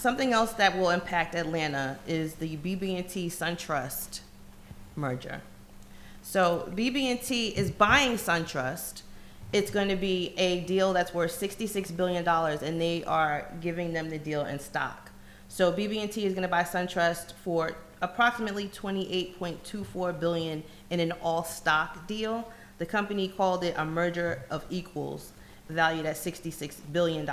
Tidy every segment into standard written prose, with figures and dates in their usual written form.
something else that will impact Atlanta is the BB&T Suntrust merger. So BB&T is buying Suntrust. It's going to be a deal that's worth $66 billion, and they are giving them the deal in stock. So BB&T is going to buy Suntrust for approximately $28.24 billion in an all-stock deal. The company called it a merger of equals, valued at $66 billion.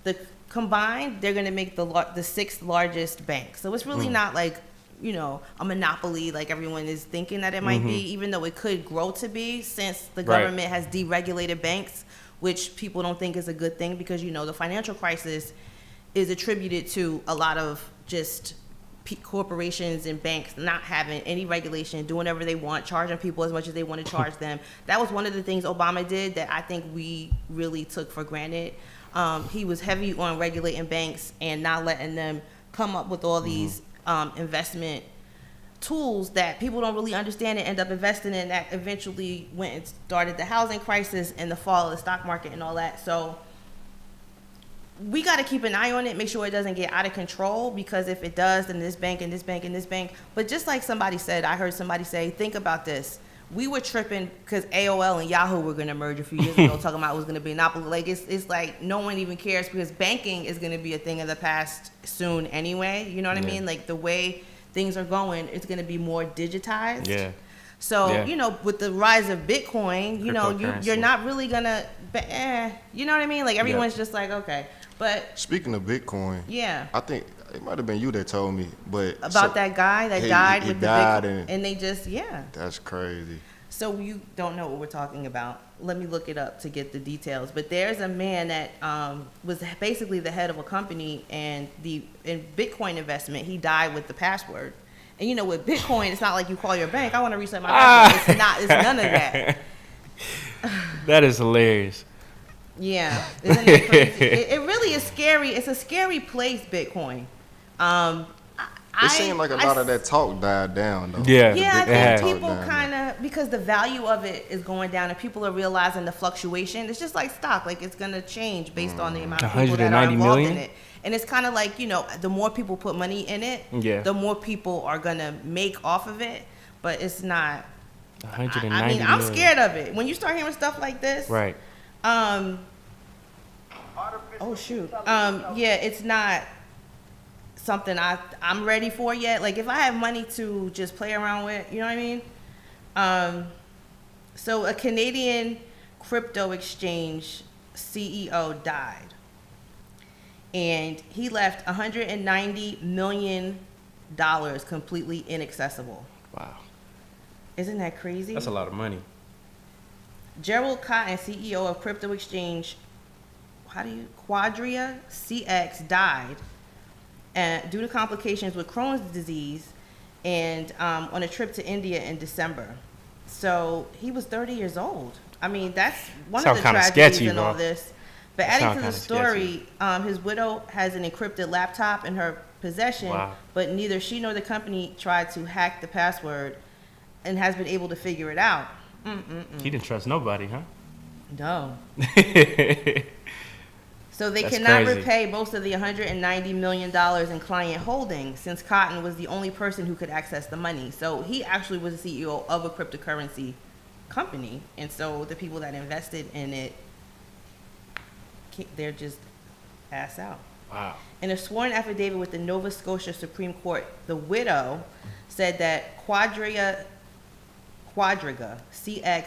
The combined, they're going to make the sixth largest bank. So it's really not like, you know, a monopoly like everyone is thinking that it might be, even though it could grow to be, since the government has deregulated banks, which people don't think is a good thing, because, you know, the financial crisis is attributed to a lot of just corporations and banks not having any regulation, doing whatever they want, charging people as much as they want to charge them. That was one of the things Obama did that I think we really took for granted. He was heavy on regulating banks and not letting them come up with all these investment tools that people don't really understand and end up investing in, that eventually went and started the housing crisis and the fall of the stock market and all that. So we got to keep an eye on it, make sure it doesn't get out of control, because if it does, then this bank and this bank and this bank. But just like somebody said, I heard somebody say, think about this. We were tripping because AOL and Yahoo were going to merge a few years ago, talking about it was going to be a monopoly. Like, it's like no one even cares, because banking is going to be a thing of the past soon anyway. You know what I mean? Like, the way things are going, it's going to be more digitized. Yeah. So, you know, with the rise of Bitcoin, you know, you're not really going to, you know what I mean? Like, everyone's just like, okay. But speaking of Bitcoin, I think it might have been you that told me, but about that guy that died with the Bitcoin, and they just that's crazy. So you don't know what we're talking about. Let me look it up to get the details. But there's a man that was basically the head of a company, and in Bitcoin investment, he died with the password. And you know, with Bitcoin, it's not like you call your bank, I want to reset my password. It's none of that. That is hilarious. Yeah, isn't it crazy? It really is scary. It's a scary place, Bitcoin. It seemed like a lot of that talk died down, though. Yeah, I think people kind of, because the value of it is going down, and people are realizing the fluctuation. It's just like stock, like it's going to change based on the amount of people that are involved in it. And it's kind of like, you know, the more people put money in it, the more people are going to make off of it. But it's not. I mean, I'm scared of it. When you start hearing stuff like this. Right. Oh shoot. Yeah, it's not something I'm ready for yet. Like, if I have money to just play around with, you know what I mean? So a Canadian crypto exchange CEO died, and he left $190 million completely inaccessible. Wow. Isn't that crazy? That's a lot of money. Gerald Cotton, CEO of crypto exchange Quadria CX, died due to complications with Crohn's disease, and on a trip to India in December. So he was 30 years old. I mean, that's one of the tragedies in all this. But adding to the story, his widow has an encrypted laptop in her possession, but neither she nor the company tried to hack the password and has been able to figure it out. He didn't trust nobody, huh? No. So they That's cannot crazy. repay most of the $190 million in client holdings, since Cotton was the only person who could access the money. So he actually was the CEO of a cryptocurrency company. And so the people that invested in it, they're just ass out. Wow. In a sworn affidavit with the Nova Scotia Supreme Court, the widow said that Quadriga CX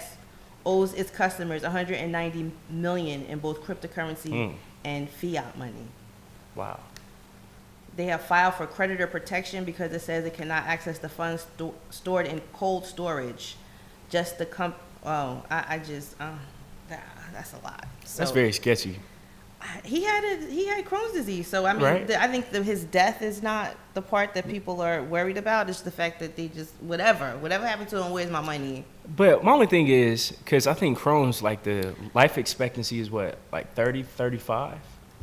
owes its customers $190 million in both cryptocurrency and fiat money. Wow. They have filed for creditor protection because it says it cannot access the funds stored in cold storage. Just the that's a lot. So, that's very sketchy. He had Crohn's disease, so I mean, I think his death is not the part that people are worried about. It's the fact that they just whatever happened to him. Where's my money? But my only thing is, because I think Crohn's, like, the life expectancy is what, like 30, 35?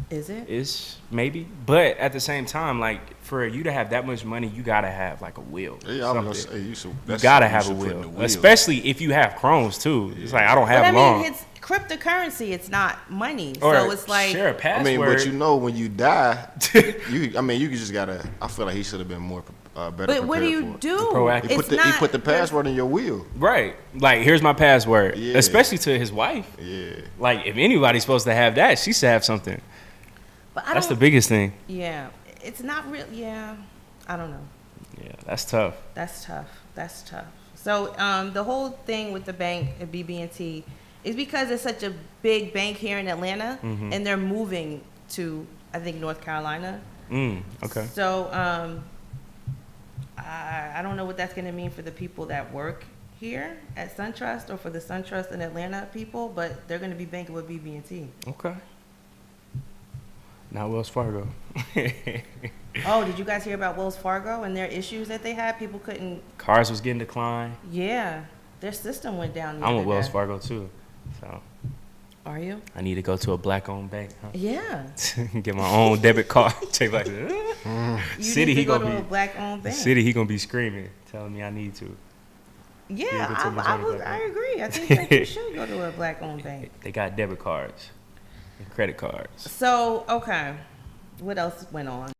Is it? Is maybe, but at the same time, like, for you to have that much money, you gotta have like a will. Yeah, I was gonna say, you gotta have a will, especially if you have Crohn's too. It's like, I don't have long. cryptocurrency. It's not money. Or so it's like, share a I password. mean, but you know, when you die, you just gotta. I feel like he should have been more better. but what do prepared you for it. do? Proactive. He put the password in your will. Right. Like, here's my password. Yeah. Especially to his wife. Yeah. Like, if anybody's supposed to have that, she should have something. But I That's the don't- biggest thing. Yeah, it's not real. Yeah, I don't know. Yeah, that's tough. That's tough. So the whole thing with the bank at BB&T is because it's such a big bank here in Atlanta, and they're moving to, I think, North Carolina. Okay. So I don't know what that's going to mean for the people that work here at SunTrust or for the SunTrust in Atlanta people, but they're going to be banking with BB&T. Okay. Not Wells Fargo. Oh, did you guys hear about Wells Fargo and their issues that they had? People couldn't. Cars was getting declined. Yeah, their system went down. the I'm other with Wells day. Fargo too. So Are you? I need to go to a black-owned bank. Huh? Yeah. Get my own debit card. Take like You City, need to he go gonna to a be black-owned bank. City. He gonna be screaming, telling me I need to. Yeah, go to a Missouri I bank. agree. I think that you should go to a black-owned bank. They got debit cards and credit cards. So, okay. What else went on?